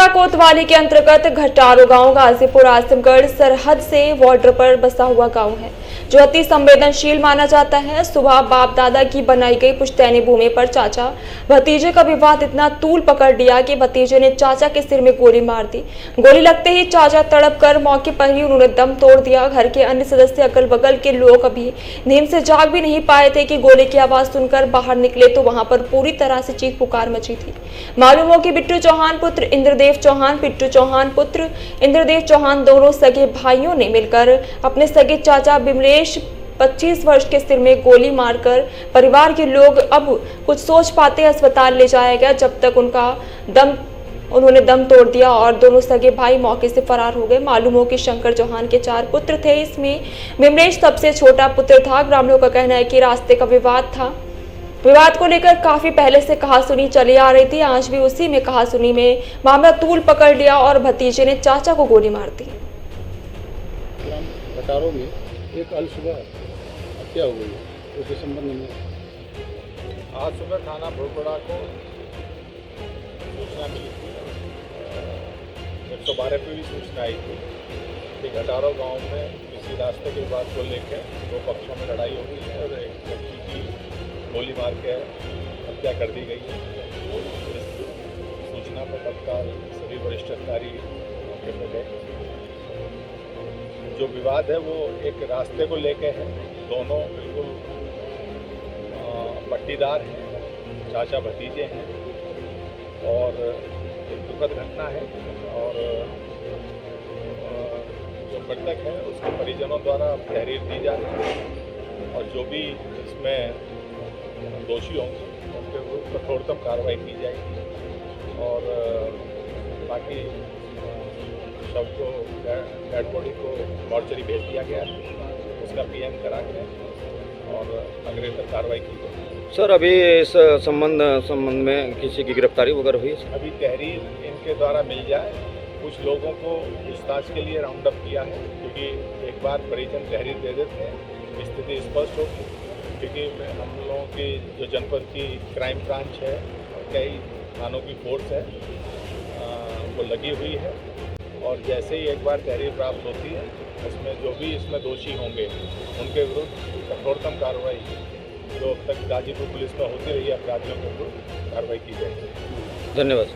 जिला कोतवाली के अंतर्गत घटारो गांव गाजीपुर आजमगढ़ सरहद से बॉर्डर पर बसा हुआ गांव है, जो अति संवेदनशील माना जाता है। सुबह बाप दादा की बनाई गई पुश्तैनी भूमि पर चाचा भतीजे का विवाद इतना तूल पकड़ लिया कि भतीजे ने चाचा के सिर में गोली मार दी। गोली लगते ही चाचा तड़प कर मौके पर ही उन्होंने दम तोड़ दिया। घर के अन्य सदस्य अगल बगल के लोग अभी नींद से जाग भी नहीं पाए थे कि गोली की आवाज सुनकर बाहर निकले तो वहां पर पूरी तरह से चीख पुकार मची थी। मालूम हो कि बिट्टू चौहान पुत्र इंद्रदेव चौहान, पिट्टू चौहान पुत्र इंद्रदेव चौहान दोनों सगे भाइयों ने मिलकर अपने सगे चाचा बिमलेश 25 वर्ष के सिर में गोली मारकर परिवार के लोग अब कुछ सोच पाते अस्पताल ले जाया गया। जब तक उन्होंने दम तोड़ दिया और दोनों सगे भाई मौके से फरार हो गए। मालूम हो कि शंकर चौहान के 4 पुत्र थे, इसमें बिमलेश सबसे छोटा पुत्र था। ग्रामीणों का कहना है कि रास्ते का विवाद था। विवाद को लेकर काफी पहले से कहासुनी चली आ रही थी। आज भी उसी में कहासुनी में मामला तूल पकड़ लिया और भतीजे ने चाचा को गोली मार दी। घटारो में एक अल सुबह हत्या हो गई है, उसके संबंध में आज सुबह थाना भुरपड़ा को सूचना मिली थी, 112 पे भी सूचना आई थी कि घटारो गांव में किसी रास्ते के विवाद को लेकर 2 पक्षों में लड़ाई हो गई है और एक लड़की की गोली मार के हत्या कर दी गई है। इस सूचना पर तत्काल सभी वरिष्ठ अधिकारी मौके पर गए। जो विवाद है वो एक रास्ते को लेके है। दोनों बिल्कुल पट्टीदार हैं, चाचा भतीजे हैं और एक दुखद घटना है। और जो मृतक है उसके परिजनों द्वारा तहरीर दी जा रही है और जो भी इसमें दोषी होंगे उनके विरुद्ध कठोरतम कार्रवाई की जाएगी और बाकी शव को डेड बॉडी को मॉर्चरी भेज दिया गया है, उसका पीएम करा के और अग्रेसर कार्रवाई की गई। सर, अभी इस संबंध में किसी की गिरफ्तारी वगैरह हुई है? अभी तहरीर इनके द्वारा मिल जाए। कुछ लोगों को पूछताछ के लिए राउंड अप किया है, क्योंकि एक बार परिजन तहरीर दे देते हैं स्थिति स्पष्ट होगी। क्योंकि हम लोगों की जो जनपद की क्राइम ब्रांच है और कई थानों की फोर्स है वो लगी हुई है और जैसे ही एक बार तहरीर प्राप्त होती है उसमें जो भी इसमें दोषी होंगे उनके विरुद्ध कठोरतम कार्रवाई जो अब तक गाजीपुर पुलिस में होती रही है अपराधियों के विरुद्ध कार्रवाई की जाएगी। धन्यवाद।